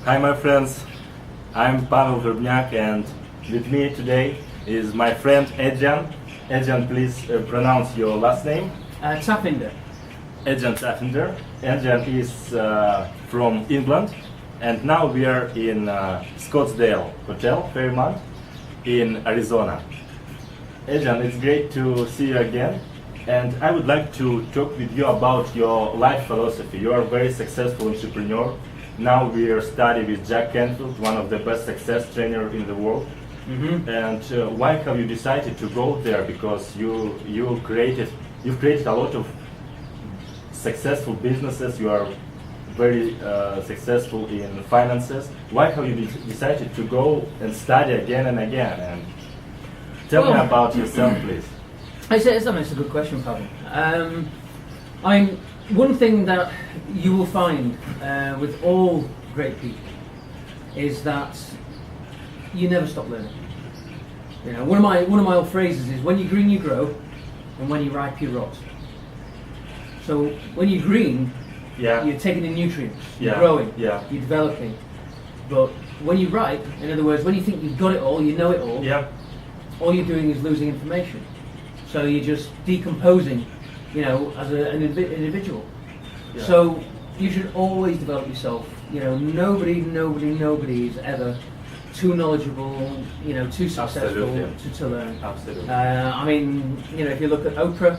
Hi my friends, I'm Pavel Verbnyak and with me today is my friend Adrian. Adrian, please pronounce your last name. Taffinder. Adrian Taffinder. Adrian is from England and now we are in Scottsdale Hotel, Fairmont, in Arizona. Adrian, it's great to see you again. And I would like to talk with you about your life philosophy. You are a very successful entrepreneur. Now we are studying with Jack Canfield, one of the best success trainers in the world. Mm-hmm. And why have you decided to go there? Because you've created a lot of successful businesses. You are very successful in finances. Why have you decided to go and study again and again? And tell me about yourself, please. It's a good question, Pavel. One thing that you will find with all great people is that you never stop learning. You know, one of my old phrases is, when you're green you grow, and when you're ripe you rot. So when you're green, you're taking in nutrients, you're growing, you're developing. But when you're ripe, in other words, when you think you've got it all, you know it all, all you're doing is losing information. So you're just decomposing, you know, as an individual. So you should always develop yourself. You know, nobody is ever too knowledgeable, you know, too successful to learn. Absolutely. I mean, you know, if you look at Oprah,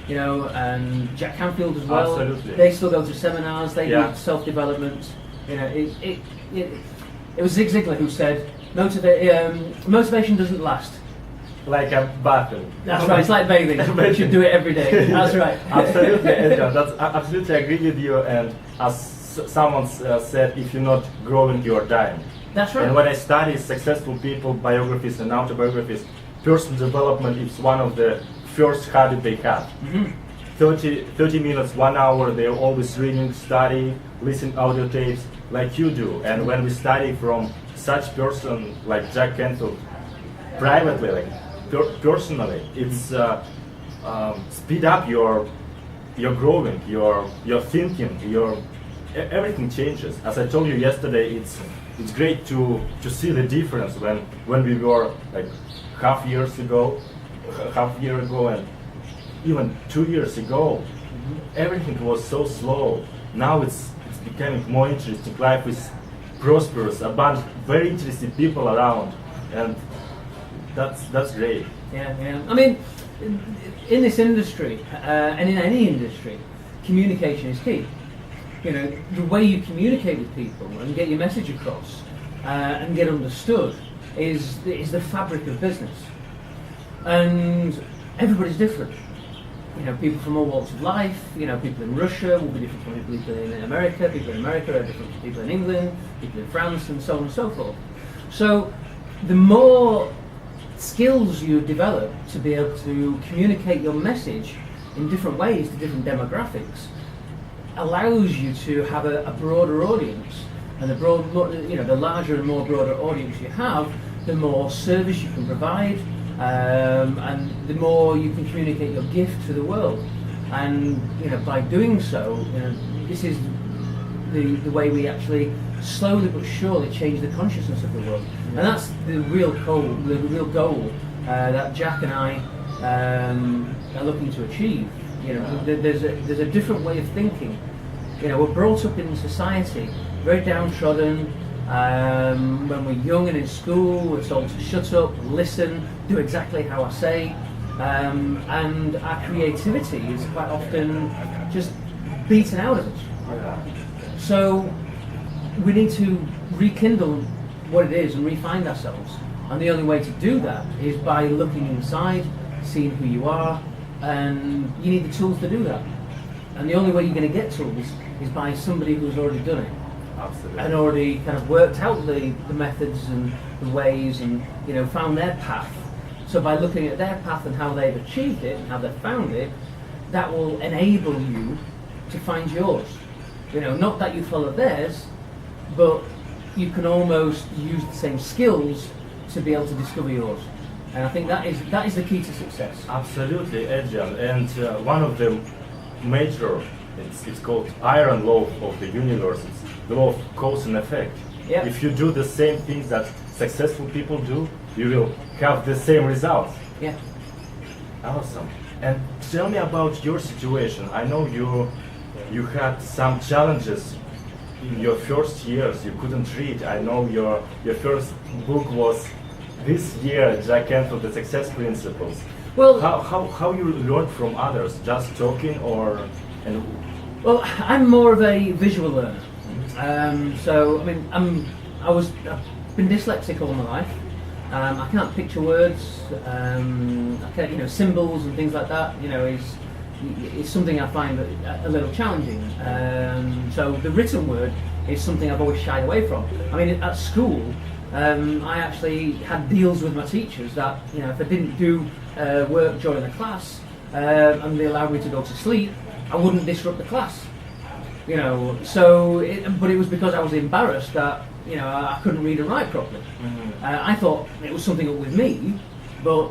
you know, and Jack Canfield as well, they still go to seminars, they do self-development. You know, it was Zig Ziglar who said, motivation doesn't last. Like a bathroom. That's right, it's like bathing. You should do it every day. That's right. Absolutely, Adrian. That's absolutely agree with you. And as someone said, if you're not growing, you're dying. That's right. And when I study successful people, biographies and autobiographies, personal development is one of the first habits they have. Mm-hmm. 30 minutes, 1 hour, they're always reading, studying, listening audio tapes like you do. And when we study from such person like Jack Canfield, privately, like personally, it's speed up your growing, your thinking, everything changes. As I told you yesterday, it's great to see the difference when we were like half year ago, and even 2 years ago. Everything was so slow. Now it's becoming more interesting. Life is prosperous, abundant, very interesting people around, and that's great. Yeah. I mean, in this industry, and in any industry, communication is key. You know, the way you communicate with people and get your message across and get understood is the fabric of business. And everybody's different. You know, people from all walks of life. You know, people in Russia will be different from people in America. People in America are different from people in England. People in France, and so on and so forth. So, the more skills you develop to be able to communicate your message in different ways to different demographics allows you to have a broader audience, and the larger and more broader audience you have, the more service you can provide, and the more you can communicate your gift to the world. And you know, by doing so, you know, this is the way we actually slowly but surely change the consciousness of the world. And that's the real goal that Jack and I are looking to achieve. You know, there's a different way of thinking. You know, we're brought up in society very downtrodden. When we're young and in school, we're told to shut up, listen, do exactly how I say, and our creativity is quite often just beaten out of us. So we need to rekindle what it is and refine ourselves. And the only way to do that is by looking inside, seeing who you are, and you need the tools to do that. And the only way you're going to get tools is by somebody who's already done it. Absolutely. And already kind of worked out the methods and the ways, and you know, found their path. So by looking at their path and how they've achieved it and how they've found it, that will enable you to find yours. You know, not that you follow theirs, but you can almost use the same skills to be able to discover yours. And I think that is the key to success. Absolutely, Adrian. And one of the major, it's called iron law of the universe. It's the law of cause and effect. Yeah. If you do the same things that successful people do, you will have the same results. Yeah. Awesome. And tell me about your situation. I know you had some challenges in your first years. You couldn't read. I know your first book was this year, Jack Canfield, The Success Principles. Well, how you learn from others? Just talking or and well, I'm more of a visual learner. So I mean, I've been dyslexic all my life. I can't picture words. I can't, symbols and things like that. Is something I find a little challenging. So the written word is something I've always shied away from. I mean, at school, I actually had deals with my teachers that if I didn't do work during the class and they allowed me to go to sleep, I wouldn't disrupt the class. But it was because I was embarrassed that I couldn't read and write properly. Mm-hmm. I thought it was something up with me, but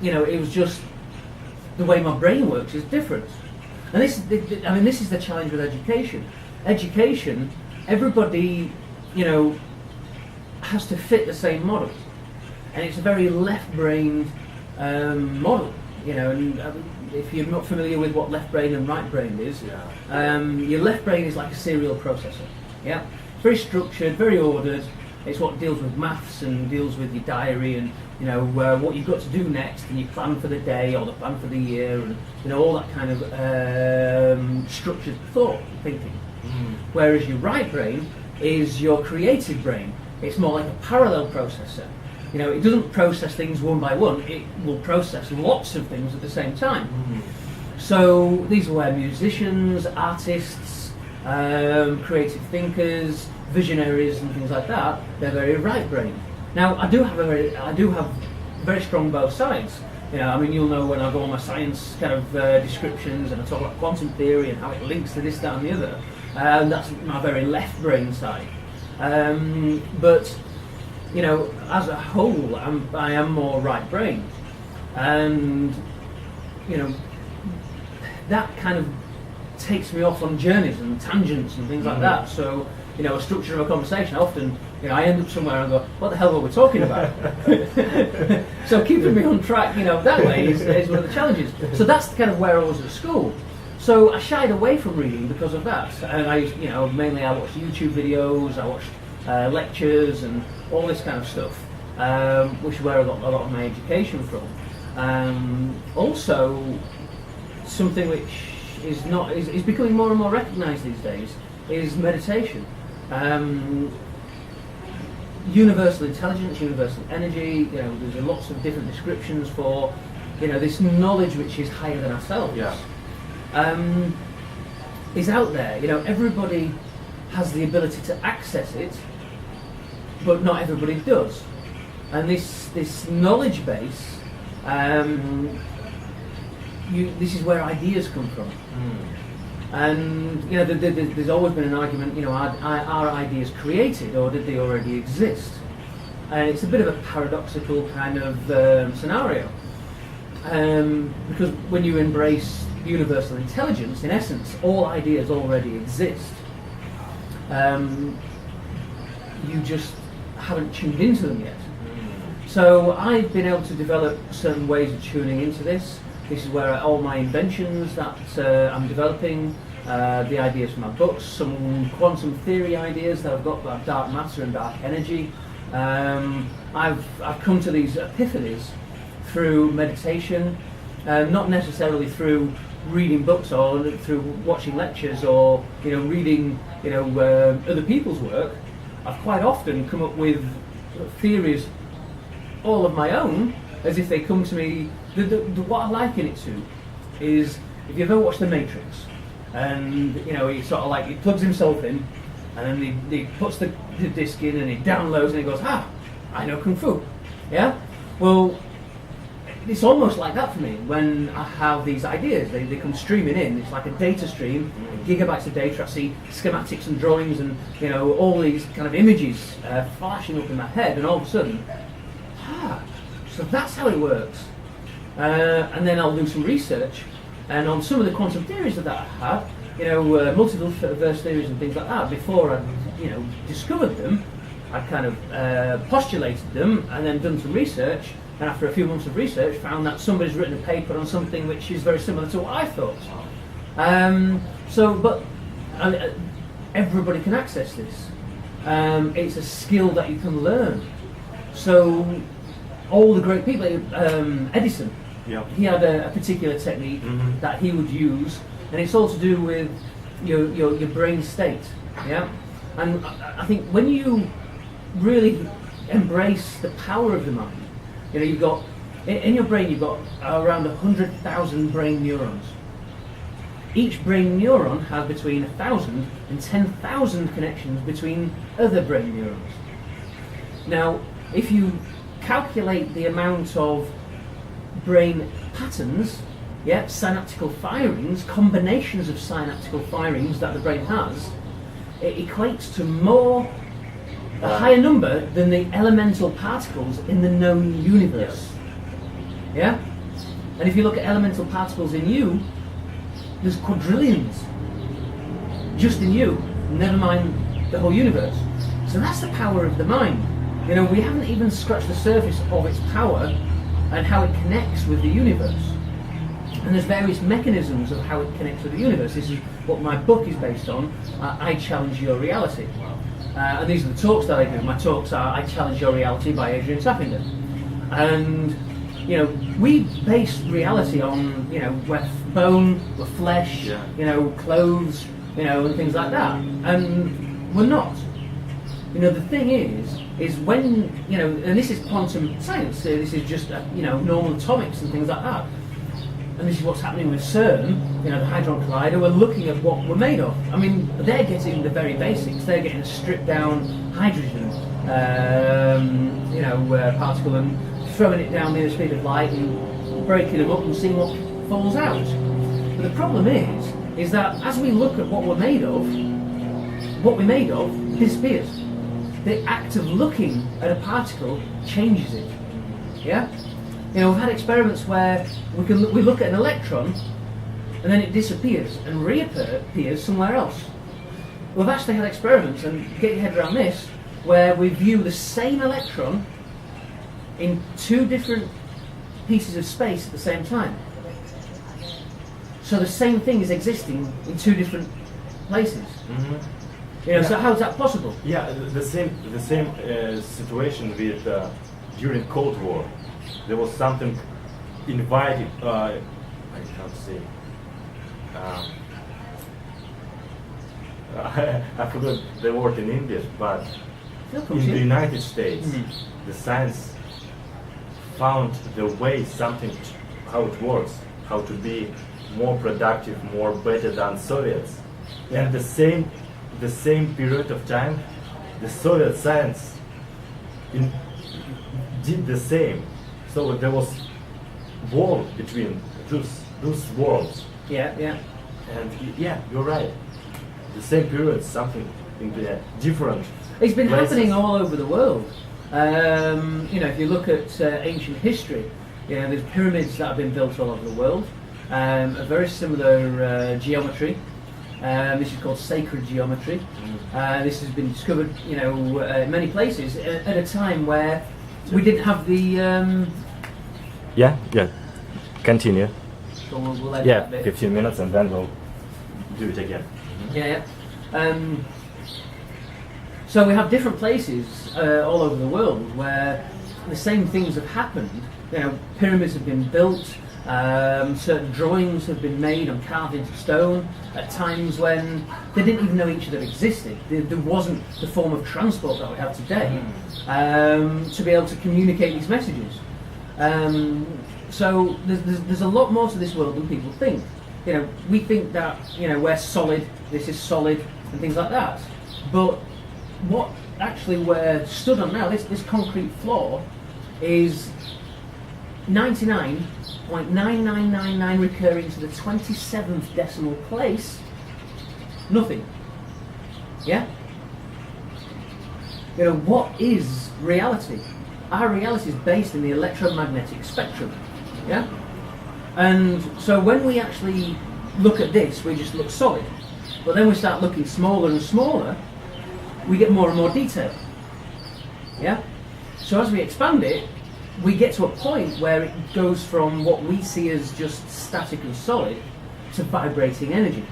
it was just the way my brain works is different. And this is the challenge with education. Education, everybody, has to fit the same model, and it's a very left-brained model. And if you're not familiar with what left brain and right brain is, your left brain is like a serial processor. Yeah, it's very structured, very ordered. It's what deals with maths and deals with your diary and what you've got to do next, and you plan for the day or the plan for the year, and all that kind of structured thought thinking. Mm. Whereas your right brain is your creative brain. It's more like a parallel processor. It doesn't process things one by one. It will process lots of things at the same time. Mm. So these are where musicians, artists, creative thinkers, visionaries, and things like that, they're very right brain. Now, I do have very strong both sides. You'll know when I go on my science kind of descriptions and I talk about quantum theory and how it links to this, that, and the other. That's my very left brain side. But as a whole, I am more right brain, and that kind of takes me off on journeys and tangents and things like that. So a structure of a conversation, often I end up somewhere and go, what the hell were we talking about? So keeping me on track, that way is one of the challenges. So that's kind of where I was at school. So I shied away from reading because of that, and mainly I watched YouTube videos, I watched lectures and all this kind of stuff, which is where I got a lot of my education from. Also, something which is becoming more and more recognised these days is meditation. Universal intelligence, universal energy. There's lots of different descriptions for this knowledge which is higher than ourselves. Yeah. Is out there. Everybody has the ability to access it, but not everybody does. And this knowledge base, this is where ideas come from. Mm. And there's always been an argument. Are ideas created or did they already exist? And it's a bit of a paradoxical kind of scenario, because when you embrace universal intelligence, in essence, all ideas already exist. You just haven't tuned into them yet. So I've been able to develop certain ways of tuning into this. This is where all my inventions that I'm developing, the ideas from my books, some quantum theory ideas that I've got about dark matter and dark energy. I've come to these epiphanies through meditation, not necessarily through reading books or through watching lectures or reading other people's work. I've quite often come up with theories all of my own, as if they come to me. What I liken it to is, if you ever watched The Matrix, and he sort of like he plugs himself in, and then he puts the disc in and he downloads and he goes, I know Kung Fu. Yeah? Well, it's almost like that for me when I have these ideas. They come streaming in. It's like a data stream, gigabytes of data. I see schematics and drawings and all these kind of images flashing up in my head, and all of a sudden, so that's how it works. And then I'll do some research, and on some of the quantum theories that I had, multiverse theories and things like that. Before I, discovered them, I kind of postulated them and then done some research, and after a few months of research found that somebody's written a paper on something which is very similar to what I thought. But everybody can access this. It's a skill that you can learn. So all the great people, Edison, he had a particular technique that he would use, and it's all to do with your brain state. Yeah, and I think when you really embrace the power of the mind, you've got in your brain, you've got around 100,000 brain neurons. Each brain neuron has between 1,000 and 10,000 connections between other brain neurons. Now, if you calculate the amount of brain patterns, synaptical firings, combinations of synaptical firings that the brain has, it equates to a higher number than the elemental particles in the known universe. Yeah? And if you look at elemental particles in you, there's quadrillions just in you, never mind the whole universe. So that's the power of the mind. We haven't even scratched the surface of its power and how it connects with the universe. And there's various mechanisms of how it connects with the universe. This is what my book is based on, I Challenge Your Reality. And these are the talks that I do. My talks are I Challenge Your Reality by Adrian Taffinder. And we base reality on, we're bone, we're flesh, clothes, and things like that. And we're not. The thing is when, and this is quantum science, this is just, normal atomics and things like that. And this is what's happening with CERN, the Hadron Collider. We're looking at what we're made of. I mean, they're getting the very basics. They're getting a stripped down hydrogen, particle and throwing it down near the speed of light and breaking them up and seeing what falls out. But the problem is that as we look at what we're made of disappears. The act of looking at a particle changes it. Yeah? We've had experiments where we look at an electron and then it disappears and reappears somewhere else. We've actually had experiments, and get your head around this, where we view the same electron in two different pieces of space at the same time. So the same thing is existing in two different places. So how is that possible? Yeah, the same situation with during Cold War. There was something invited. I can't say. I forgot the word in English, but in the United States, the science found the way how it works, how to be more productive, more better than Soviets. And the same period of time, the Soviet science did the same. So there was war between those worlds. Yeah. And you're right. The same period, something in the different. It's been places. happening all over the world. If you look at ancient history, there's pyramids that have been built all over the world. A very similar geometry. This is called sacred geometry. This has been discovered, in many places at a time where we didn't have the. Yeah. Continue. So we'll edit that bit. 15 minutes, and then we'll do it again. Yeah. So we have different places all over the world where the same things have happened. Pyramids have been built. Certain drawings have been made and carved into stone at times when they didn't even know each other existed. There wasn't the form of transport that we have today to be able to communicate these messages. So there's a lot more to this world than people think. We think that we're solid, this is solid, and things like that. But what actually we're stood on now, this concrete floor, is 99.9999 recurring to the 27th decimal place, nothing. Yeah? What is reality? Our reality is based in the electromagnetic spectrum. Yeah? And so when we actually look at this, we just look solid. But then we start looking smaller and smaller, we get more and more detail. Yeah? So as we expand it, we get to a point where it goes from what we see as just static and solid to vibrating energy.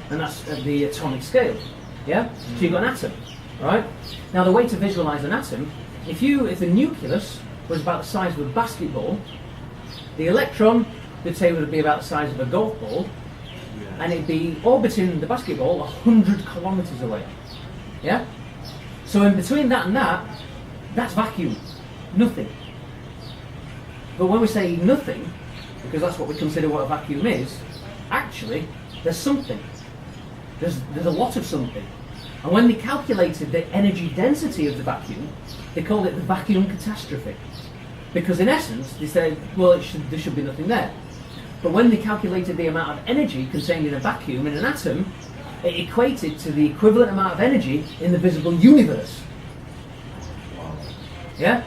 And that's at the atomic scale. Yeah? So you've got an atom, right? Now the way to visualize an atom, if the nucleus was about the size of a basketball, the electron, they'd say, would be about the size of a golf ball, and it'd be orbiting the basketball 100 kilometers away. Yeah? So in between that and that, that's vacuum. Nothing. But when we say nothing, because that's what we consider what a vacuum is, actually, there's something. There's a lot of something. And when they calculated the energy density of the vacuum, they called it the vacuum catastrophe. Because in essence, they said, well, there should be nothing there. But when they calculated the amount of energy contained in a vacuum, in an atom, it equated to the equivalent amount of energy in the visible universe. Yeah?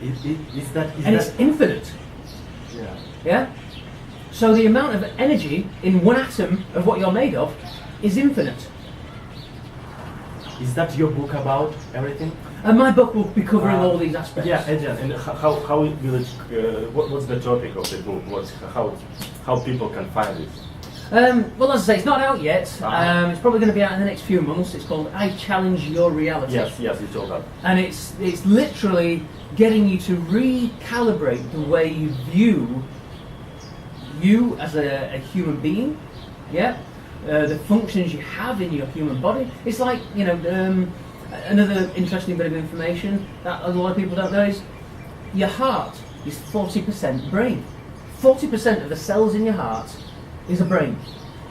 It's infinite. Yeah. Yeah? So the amount of energy in one atom of what you're made of is infinite. Is that your book about everything? And my book will be covering all these aspects. Yeah, Adrian, and how will it, what's the topic of the book? How people can find it? Well, as I say, it's not out yet. It's probably going to be out in the next few months. It's called I Challenge Your Reality. Yes, you told that. And it's literally getting you to recalibrate the way you view you as a human being, yeah? The functions you have in your human body. It's like, another interesting bit of information that a lot of people don't know is your heart is 40% brain. 40% of the cells in your heart is a brain.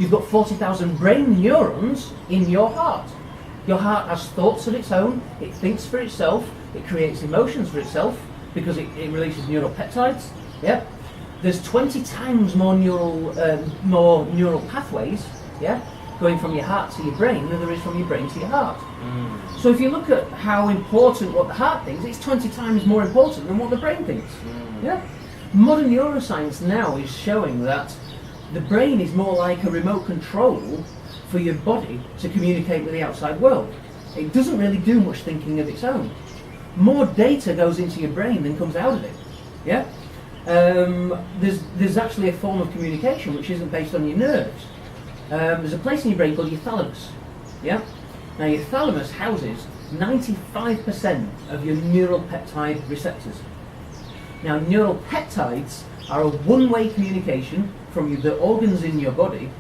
You've got 40,000 brain neurons in your heart. Your heart has thoughts of its own, it thinks for itself, it creates emotions for itself because it releases neuropeptides. Yeah? There's 20 times more neural pathways, yeah, going from your heart to your brain than there is from your brain to your heart. So if you look at how important what the heart thinks, it's 20 times more important than what the brain thinks. Yeah? Modern neuroscience now is showing that the brain is more like a remote control for your body to communicate with the outside world. It doesn't really do much thinking of its own. More data goes into your brain than comes out of it. Yeah? There's actually a form of communication which isn't based on your nerves. There's a place in your brain called your thalamus. Yeah? Now your thalamus houses 95% of your neural peptide receptors. Now neural peptides are a one-way communication from the organs in your body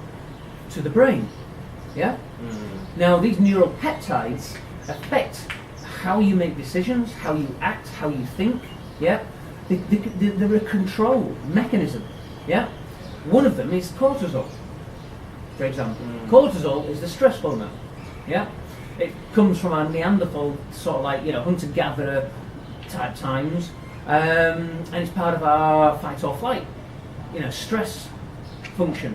to the brain. Yeah? Now these neural peptides affect how you make decisions, how you act, how you think. Yeah? They're a control mechanism. Yeah? One of them is cortisol, for example. Cortisol is the stress hormone. Yeah? It comes from our Neanderthal sort of like, hunter-gatherer type times, and it's part of our fight or flight, stress function.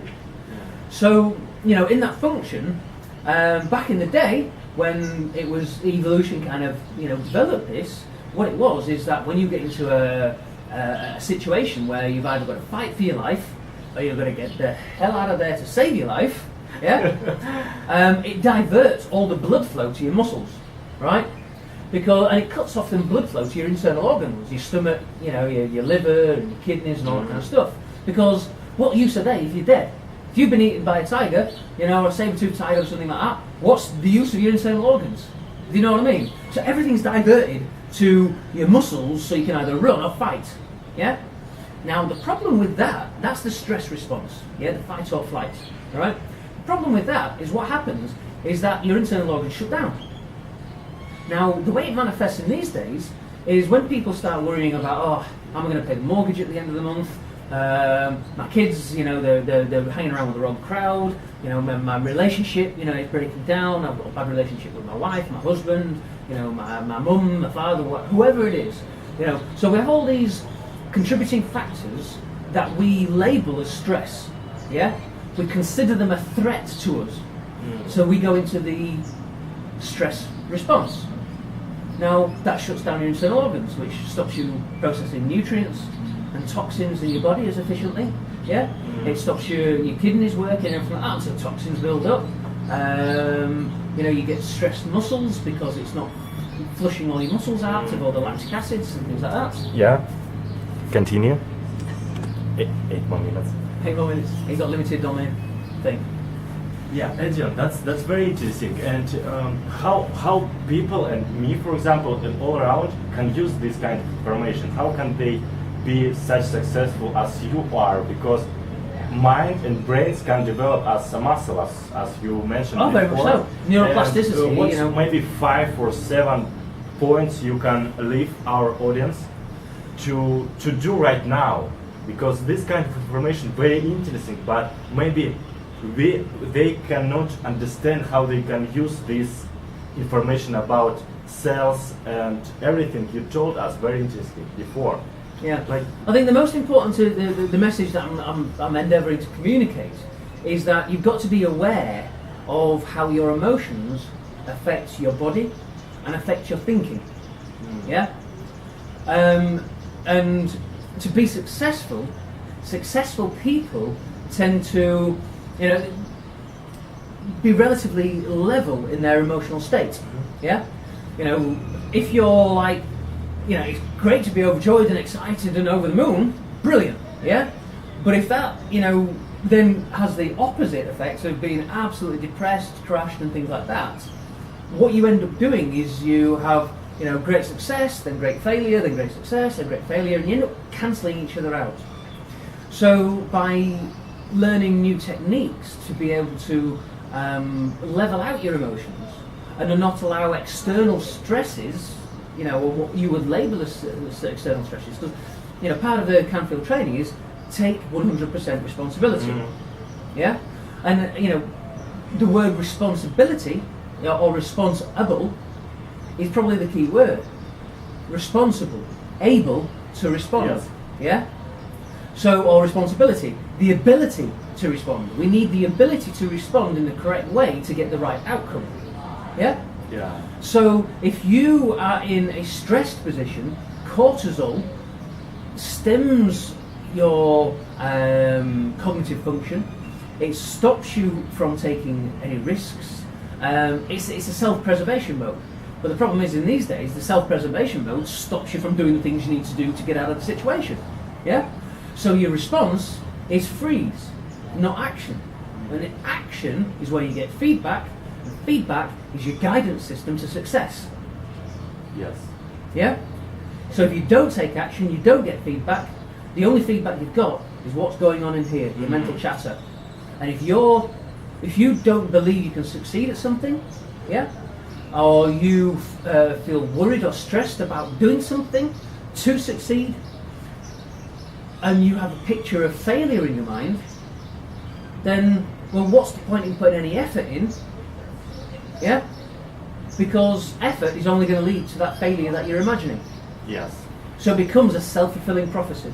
So, in that function, back in the day when it was evolution kind of, developed this, what it was is that when you get into a situation where you've either got to fight for your life or you've got to get the hell out of there to save your life, yeah, it diverts all the blood flow to your muscles, right? And it cuts off the blood flow to your internal organs, your stomach, your liver and your kidneys and all that kind of stuff. Because what use are they if you're dead? If you've been eaten by a tiger, a saber-toothed tiger or something like that, what's the use of your internal organs? Do you know what I mean? So everything's diverted to your muscles so you can either run or fight. Yeah? Now the problem with that's the stress response, yeah, the fight or flight. Alright? The problem with that is what happens is that your internal organs shut down. Now the way it manifests in these days is when people start worrying about, am I going to pay the mortgage at the end of the month? My kids, they're hanging around with the wrong crowd. My relationship, is breaking down. I've got a bad relationship with my wife, my husband, my mum, my father, whoever it is. So we have all these contributing factors that we label as stress. Yeah, we consider them a threat to us. So we go into the stress response. Now that shuts down your internal organs, which stops you processing nutrients and toxins in your body as efficiently. Yeah, it stops your kidneys working and everything like that, so toxins build up. You get stressed muscles because it's not flushing all your muscles out of all the lactic acids and things like that. Yeah. Continue. 8 more minutes. 8 more minutes. He's got limited on the thing. Yeah, Adrian, that's very interesting. And how people and me, for example, and all around can use this kind of information? How can they be such successful as you are? Because mind and brains can develop as a muscle, as you mentioned before. Very much so. Neuroplasticity. And, what's maybe 5 or 7 points you can leave our audience to do right now? Because this kind of information very interesting, but maybe they cannot understand how they can use this information about cells and everything you told us. Very interesting before. Yeah, I think the most important the message that I'm endeavouring to communicate is that you've got to be aware of how your emotions affect your body and affect your thinking. Yeah, and to be successful people tend to, be relatively level in their emotional state. Yeah, if you're like, it's great to be overjoyed and excited and over the moon, brilliant, yeah? But if that, then has the opposite effect of being absolutely depressed, crashed and things like that, what you end up doing is you have, great success, then great failure, then great success, then great failure, and you end up cancelling each other out. So by learning new techniques to be able to level out your emotions and to not allow external stresses, or what you would label as external stresses, because part of the Canfield training is take 100% responsibility. Yeah, and the word responsibility or responsible is probably the key word. Responsible, able to respond. Yes. Yeah. So, or responsibility, the ability to respond. We need the ability to respond in the correct way to get the right outcome. Yeah. Yeah. So if you are in a stressed position, cortisol stems your cognitive function. It stops you from taking any risks. It's a self-preservation mode. But the problem is, in these days, the self-preservation mode stops you from doing the things you need to do to get out of the situation. Yeah? So your response is freeze, not action. And action is where you get feedback. And feedback is your guidance system to success. Yes. Yeah? So if you don't take action, you don't get feedback. The only feedback you've got is what's going on in here, your mental chatter. And if you don't believe you can succeed at something, yeah, or you feel worried or stressed about doing something to succeed, and you have a picture of failure in your mind, then, well, what's the point in putting any effort in? Yeah? Because effort is only going to lead to that failure that you're imagining. Yes. So it becomes a self-fulfilling prophecy.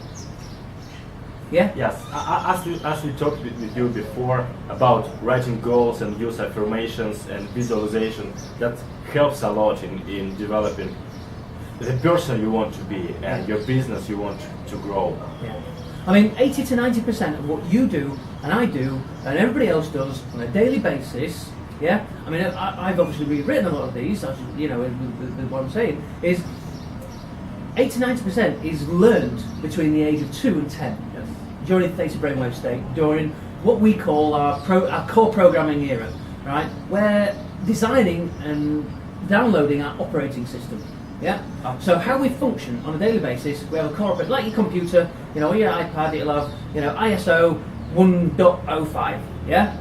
Yeah? Yes. As we talked with you before about writing goals and use affirmations and visualization, that helps a lot in developing the person you want to be and your business you want to grow. Yeah. I mean, 80 to 90% of what you do and I do and everybody else does on a daily basis, yeah? I mean, I've obviously rewritten a lot of these, as you know, what I'm saying is 8 to 90% is learned between the age of 2 and 10. During the theta brainwave state, during what we call our core programming era, right? We're designing and downloading our operating system, yeah? So how we function on a daily basis, we have a core, like your computer, or your iPad, it'll have, ISO 1.05, yeah?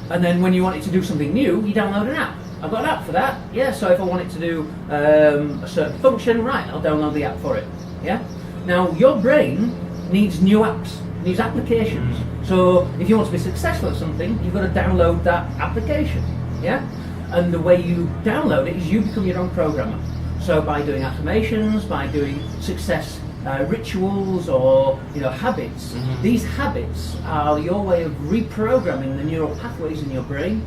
And then when you want it to do something new, you download an app. I've got an app for that, yeah? So if I want it to do a certain function, right, I'll download the app for it, yeah? Now, your brain needs new apps. Needs applications. So if you want to be successful at something, you've got to download that application. Yeah? And the way you download it is you become your own programmer. So by doing affirmations, by doing success rituals or habits, these habits are your way of reprogramming the neural pathways in your brain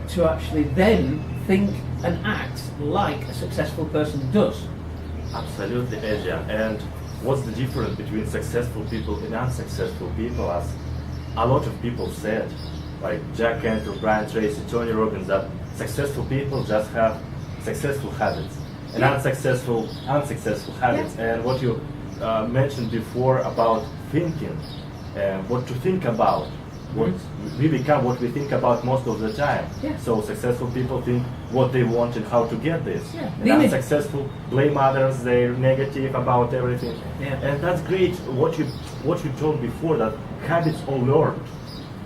to actually then think and act like a successful person does. Absolutely, Adrian. And what's the difference between successful people and unsuccessful people, as a lot of people said? like Jack Cantor, Brian Tracy, Tony Robbins, that successful people just have successful habits and unsuccessful habits. And what you mentioned before about thinking, what to think about, what we become what we think about most of the time. Yeah. So successful people think what they want and how to get this. Yeah. And unsuccessful blame others, they're negative about everything. Yeah. And that's great what you told before, that habits all learned.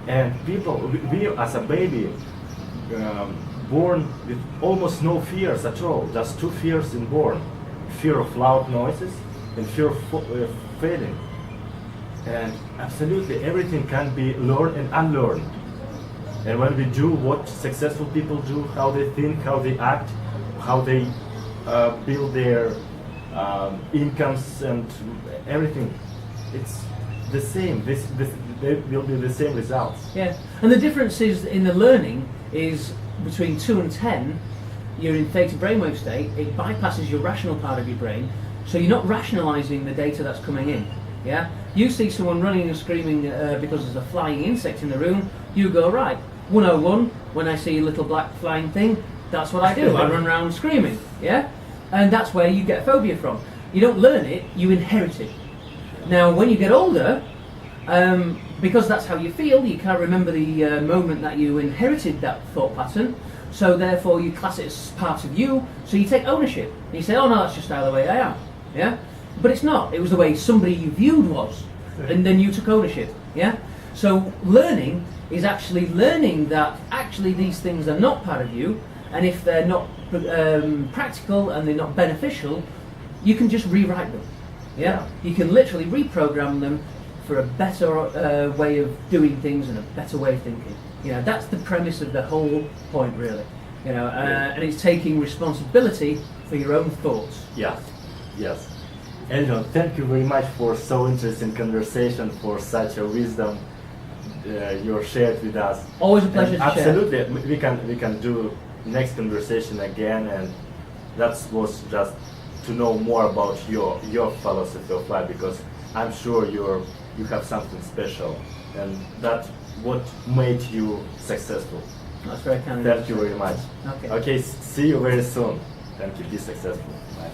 And people, we as a baby, born with almost no fears at all, just two fears in born: fear of loud noises and fear of failing. And absolutely everything can be learned and unlearned. And when we do what successful people do, how they think, how they act, how they build their incomes and everything, it's the same. They will be the same results. Yeah, and the difference is in the learning is between 2 and 10, you're in theta brainwave state, it bypasses your rational part of your brain, so you're not rationalizing the data that's coming in. Yeah, you see someone running and screaming because there's a flying insect in the room, you go, right, 101, when I see a little black flying thing, that's what I do, I run around screaming, yeah? And that's where you get phobia from. You don't learn it, you inherit it. Now, when you get older, because that's how you feel, you can't remember the moment that you inherited that thought pattern, so therefore you class it as part of you, so you take ownership. And you say, oh no, that's just how the way I am, yeah? But it's not, it was the way somebody you viewed was, and then you took ownership, yeah? So learning is actually learning that actually these things are not part of you, and if they're not practical and they're not beneficial, you can just rewrite them, yeah? You can literally reprogram them for a better way of doing things and a better way of thinking. You know, that's the premise of the whole point, really. You know, and it's taking responsibility for your own thoughts. Yes, yes. Adrian, thank you very much for so interesting conversation, for such a wisdom you shared with us. Always a pleasure and to share. absolutely, we can do next conversation again, and that was just to know more about your philosophy of life, because I'm sure you have something special, and that's what made you successful. That's very kind of you. Thank you very much. Okay. Okay, see you very soon. Thank you. Be successful. Bye.